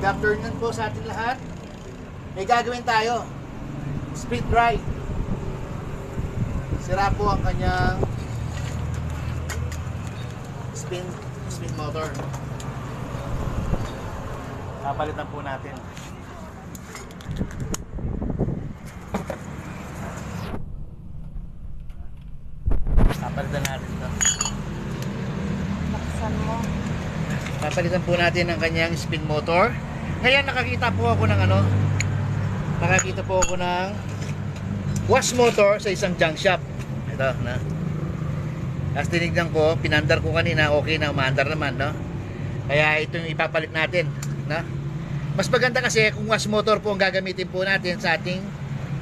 Good afternoon po sa ating lahat. May gagawin tayo. Speed dry. Sira po ang kanyang spin motor. Papalitan po natin. Papalitan natin ito. Laksan mo. Papalitan po natin ang kanyang spin motor. Ngayon nakakita po ako ng wash motor sa isang junk shop. Ito na. As tinignan ko, pinandar ko kanina, okay na, umaandar naman, no? Kaya ito yung ipapalit natin, no? Mas maganda kasi kung wash motor po ang gagamitin po natin sa ating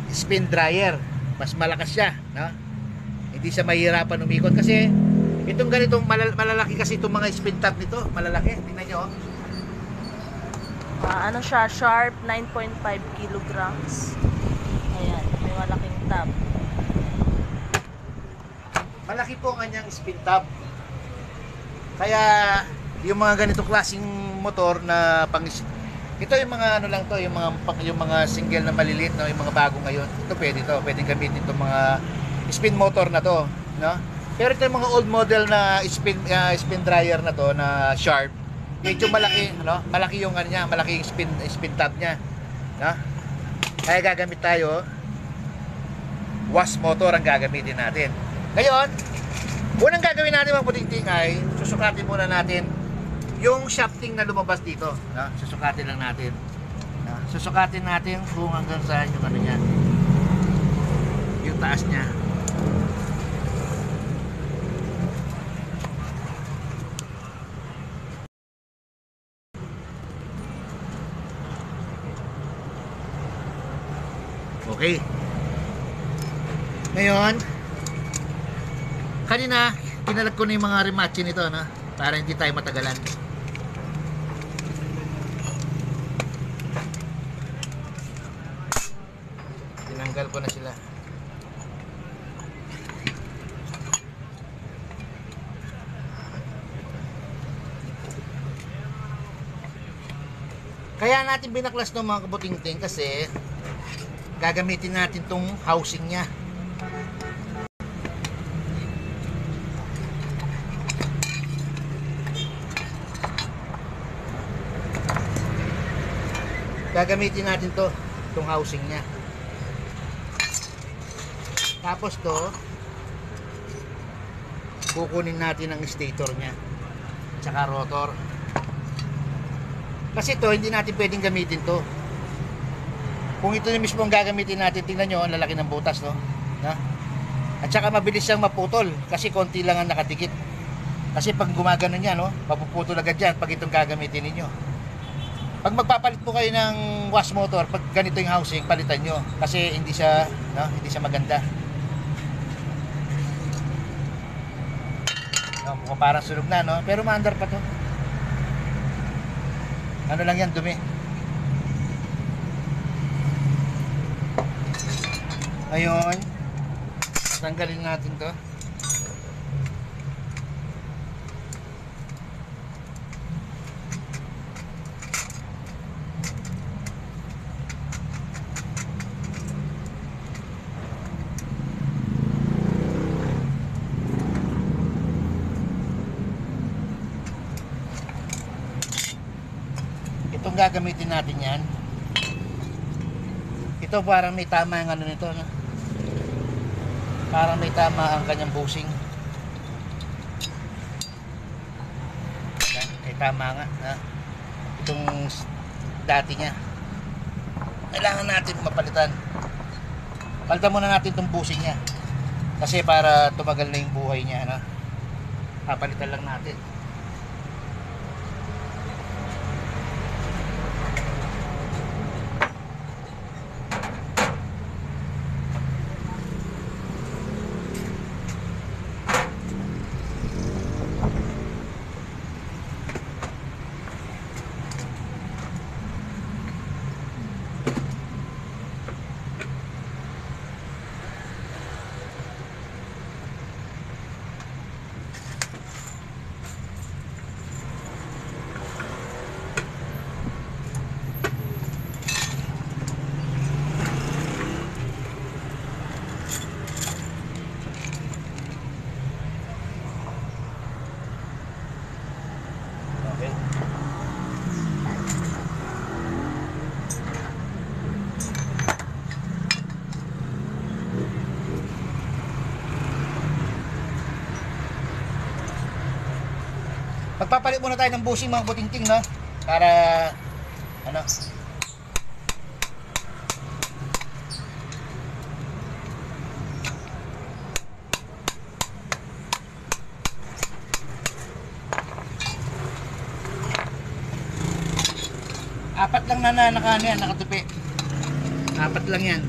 spin dryer. Mas malakas siya, no? Hindi siya mahirapan umikot kasi itong ganitong malalaki kasi itong mga spin tab nito, malalaki. Tingnan nyo, Ano siya? Sharp 9.5 kilograms. Ayan, may malaking tab. Malaki po ang kanyang spin tab. Kaya yung mga ganitong klaseng motor na ito yung mga ano lang to, yung mga single na maliliit, no, yung mga bago ngayon. Ito pwedeng gamitin itong mga spin motor na to, no? Pero ito yung mga old model na spin dryer na to na Sharp. Medyo malaki, no? Malaki yung malaki yung spin tab niya, no? Kaya gagamit tayo wash motor ang gagamitin natin. Ngayon, unang gagawin natin mga puting-ting ay susukatin muna natin yung shafting na lumabas dito, no? Susukatin lang natin. No? Susukatin natin kung hanggang saan yung niya. Yung taas niya. Okay. Ngayon, kanina kinalat ko na yung mga rematchin nito, no? Para hindi tayo matagalan. Tinanggal ko na sila. Kaya natin binaklas ng mga kabuting-ting kasi gagamitin natin tong housing niya. Gagamitin natin itong housing niya. Tapos kukunin natin ang stator niya tsaka rotor. Kasi hindi natin pwedeng gamitin kung ito na mismo ang gagamitin natin. Tingnan nyo, ang lalaki ng butas, no? At saka mabilis siyang maputol kasi konti lang ang nakadikit. Kasi pag gumagano niya, no, mapuputol agad yan pag itong gagamitin ninyo. Pag magpapalit po kayo ng wash motor, pag ganito yung housing, palitan nyo kasi hindi siya maganda. No, mukhang parang sunog na, no? Pero maandar pa to. Ano lang yan, dumi. Ngayon, tanggalin natin to. Itong gagamitin natin yan. Ito parang may tama yung nito, no? Parang may tama ang kanyang bushing. May tama nga, ha? Itong dati niya. Kailangan natin mapalitan. Palitan muna natin itong bushing niya. Kasi para tumagal na yung buhay niya, no? Papalitan lang natin. Magpapalit muna tayo ng bushing mga butingting, no? Para ano? Apat lang na nakatupi. Apat lang yan.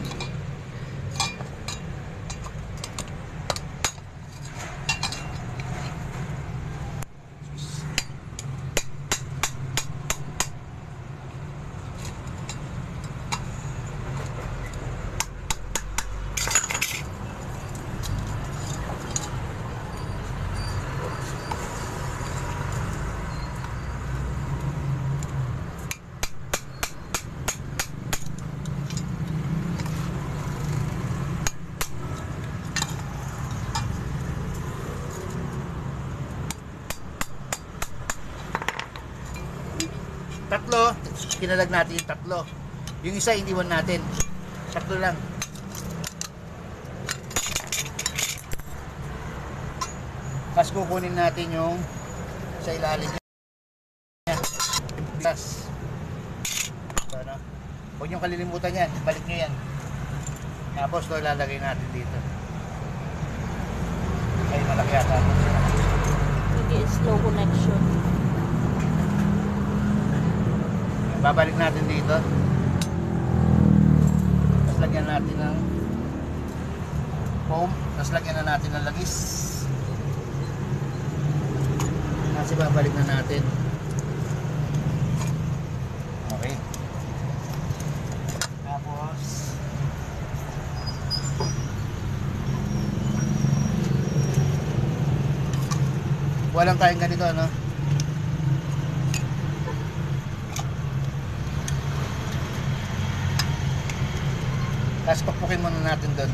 Tatlo, kinalag natin yung tatlo. Yung isa, iniwan natin. Tatlo lang. Tapos kukunin natin yung sa ilalim niya. Tapos, ano? Huwag niyong kalilimutan yan. Balik niyo yan. Tapos, ito ilalagay natin dito. Ay, malaki yata. Slow connection. Babalik natin dito. Tapos lagyan natin ng foam. Tapos lagyan na natin ng lagis. Kasi babalik na natin. Okay. Tapos walang tayong ganito, ano? Tapos pakpukin muna natin doon.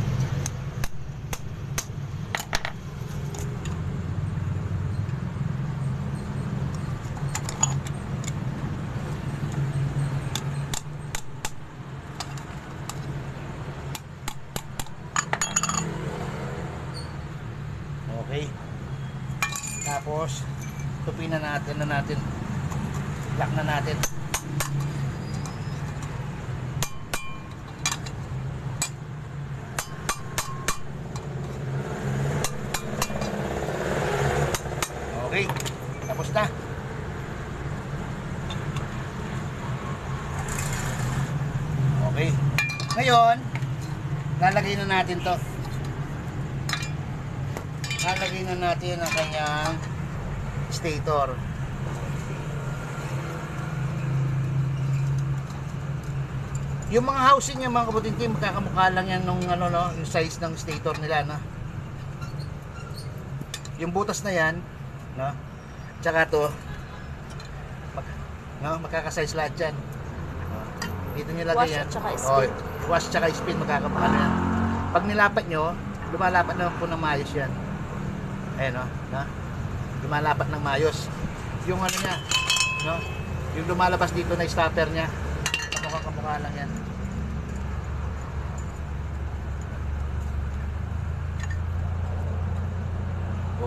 Okay. Tapos tupin na natin. Lock na natin. Okay, tapos na. Okay. Ngayon, lalagay na natin to. Lalagay na natin ang kanyang stator. Yung mga housing niya mga kabutintim, magkakamukha lang yan nung ano, no, yung size ng stator nila, no? Yung butas na yan, no? Tsaka to, magkakasize lahat yan. Dito nyo lagay yan. Wash at saka spin. Wash tsaka spin, magkakamukha na yan. Pag nilapat nyo, lumalapat na po ng maayos yan. Ayan, no? Lumalapat ng maayos. Yung ano niya, no? Yung lumalabas dito na stopper niya, kamukha lang yan.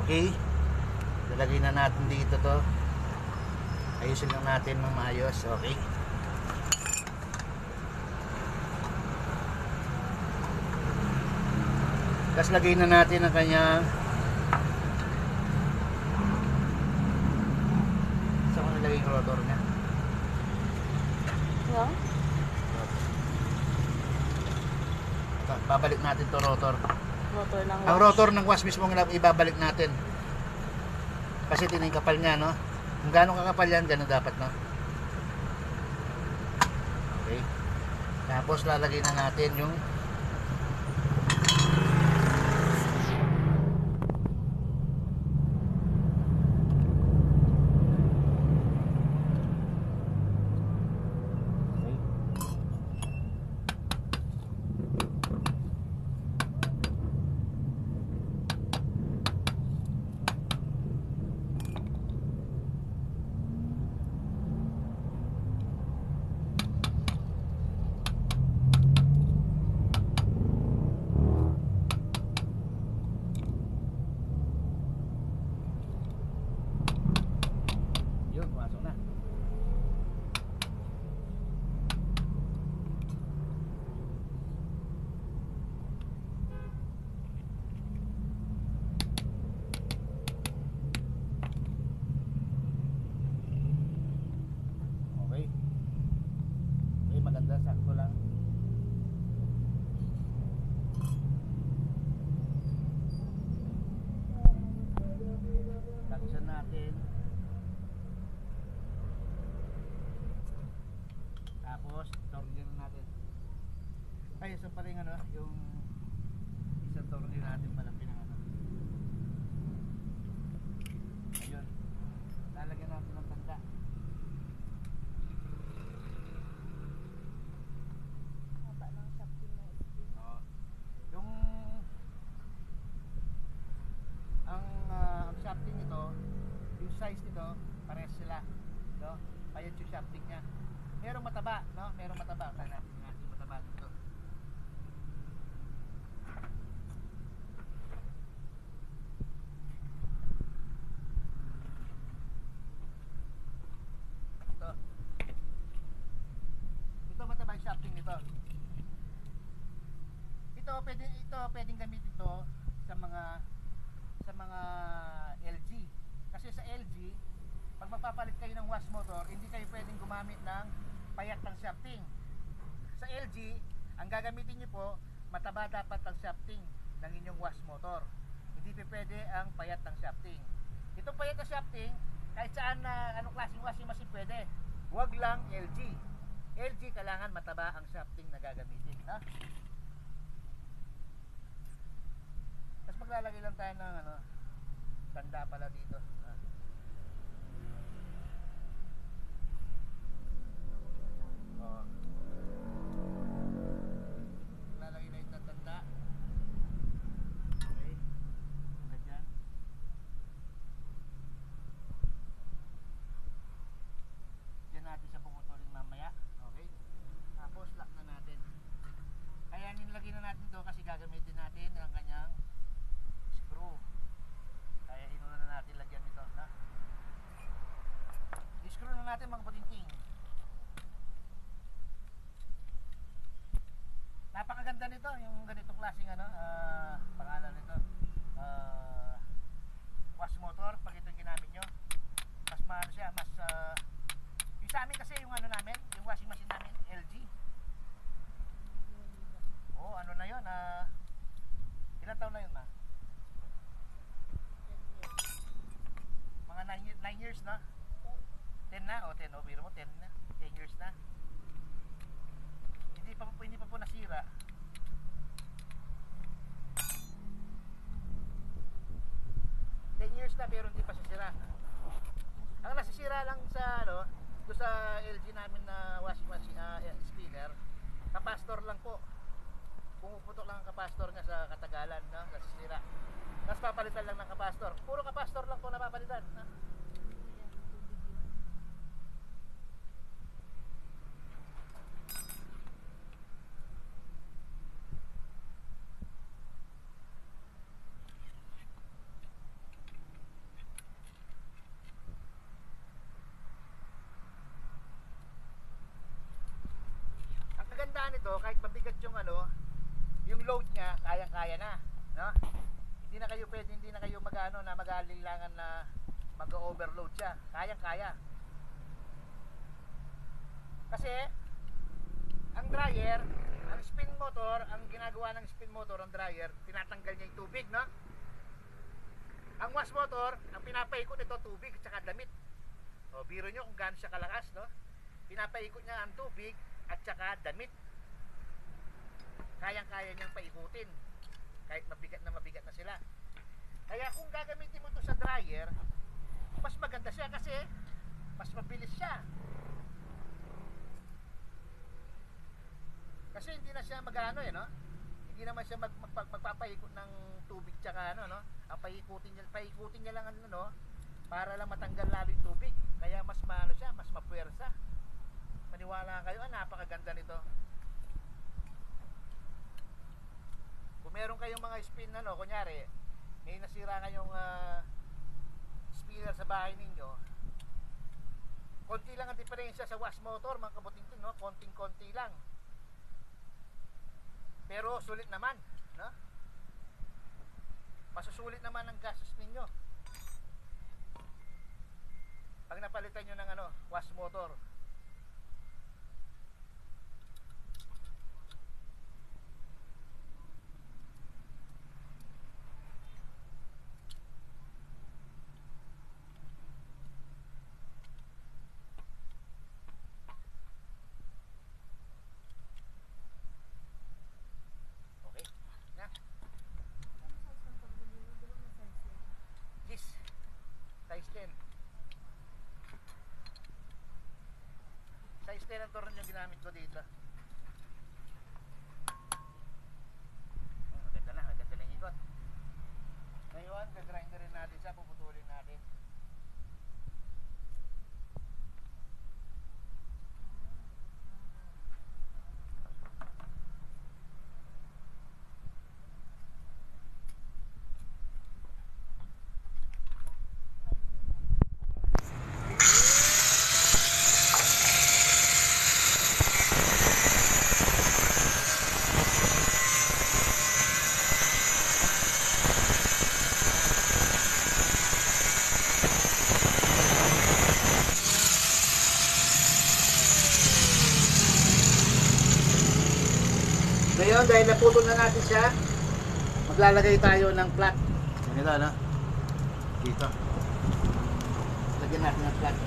Okay, lalagay na natin dito to. Ayusin lang natin ng maayos. Okay, tapos lagay na natin ang kanyang, saan ko nilagay yung rotor niya? Yeah. Babalik natin to rotor. Rotor ng Ang wash. rotor ng wash mismo ang ibabalik natin. Kasi ito na yung kapal niya, no? Kung gano'ng kakapal yan, gano'n dapat, no? Okay. Tapos lalagay na natin yung natin. Tapos tornilyo na natin. Ay, isa pa rin ano, yung isang tornilyo natin malaki ng ano. Ayun. Lalagyan natin ng tanda. Haba ng shafting ng spring. Oo. Yung ang shafting nito, yung size nito, parehas sila, no? Ayun yung shafting niya. Merong mataba, no? Merong mataba. Kaya natin yung mataba dito. Ito. Ito mataba yung shafting nito. Ito pwedeng gamitin ito sa mga LG. Kasi sa LG, pag magpapalit kayo ng wash motor, hindi kayo pwedeng gumamit ng payat ng shafting. Sa LG, ang gagamitin niyo po, mataba dapat ang shafting ng inyong wash motor. Hindi pwede ang payat ng shafting. Itong payat ng shafting, kahit saan na anong klaseng washing machine pwede. Huwag lang LG. LG kailangan mataba ang shafting na gagamitin, ha? Tapos maglalagay lang tayo ng ano, tanda pala dito. Ha? Oo. Maglalagay na yung tanda. Okay. Hanggang dyan. Diyan natin siya puputulin mamaya. Okay. Tapos lock na natin. Kaya nilagay na natin ito kasi gagamitin natin ang kanyang screw. Kaya inuna na natin lagyan nito, ha? I-screw na natin mga patingting. Napakaganda nito, yung ganitong klaseng ano, pangalan nito. Wash motor, pag ito ginamit nyo, mas maano siya, mas yung sa amin kasi yung ano namin, yung washing machine namin, LG. Oh, ano na yun, ilang taon na yun, ma? 10 years. Mga 9 years na? 10 na? O 10, o biro mo 10 na, 10 years na. Hindi pa po nasira. Years na pero hindi pa sisira. Ang nasisira lang sa ano, do sa LG namin na washing machine spinner, kapastor lang po. Pumuputok lang ang kapastor niya sa katagalan, no? Nasisira. Tapos papalitan lang ng kapastor. Puro kapastor lang po napapalitan, no? Kagandahan nito, kahit mabigat yung ano, yung load niya, kayang-kaya na, no? Hindi na kayo magano na mag-aalilangan na mag-overload siya. Kayang-kaya. Kasi ang dryer, ang spin motor, ang ginagawa ng spin motor, ang dryer, tinatanggal niya yung tubig, no? Ang wash motor, ang pinapaikot nito tubig at saka damit. O biro nyo kung gaano siya kalakas, no? Pinapaikot niya ang tubig at saka damit. Kayang-kaya niyang paikutin kahit mabigat na sila. Kaya kung gagamitin mo ito sa dryer, mas maganda siya kasi mas mabilis siya. Kasi hindi na siya magano no? Hindi naman siya magpapaikot ng tubig tsaka ano, no? Ang paikutin niya lang ano, para lang matanggal lalo yung tubig. Kaya mas maano siya, mas mapuwersa. Maniwala kayo, napakaganda nito. Kung meron kayong mga spin ano, kunyari may nasira kayong spinner sa bahay ninyo, konti lang ang diferensya sa wash motor mga kabutingting, no? Konting-konti lang. Pero sulit naman, no? Masusulit naman ang gastos ninyo pag napalitan nyo ng ano, wash motor. ginamit ko dito. Maganda na yung ikot. Ngayon, gagrinderin natin siya, puputulin natin. Ngayon, dahil naputol na natin siya, maglalagay tayo ng flat. Ganito, ano? Dito. Lagyan natin ng flat.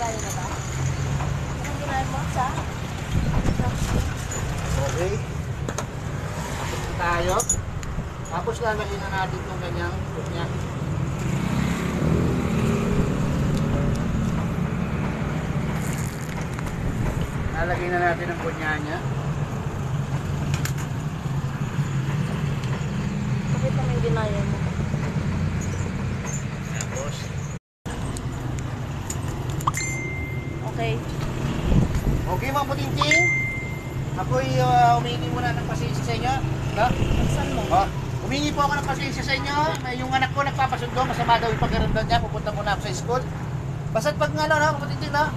Kaya na ba? Anong ginawa mo sa? Okay. Tapos tayo. Tapos lalagyan na natin itong kanyang kunya. Lalagyan na natin ang kunya niya. Bakit naman ginaya mo? Tapos, Okay. okay mga putingting. Ako'y humingi muna ng pasensya sa inyo. No? Saan mo? Oh, humingi po ako ng pasensya sa inyo. Yung anak ko nagpapasundo, masama daw yung pagkaramdam niya. Pupunta muna ako sa school. Basta't pag nga no, putingting, no?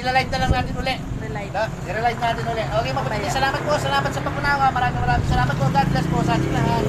Ilalive na lang natin uli. Relight. No? I-relive natin uli. Okay mga putingting, salamat po. Salamat sa pagpunawa. Maraming salamat po. God bless po sa ating lahat.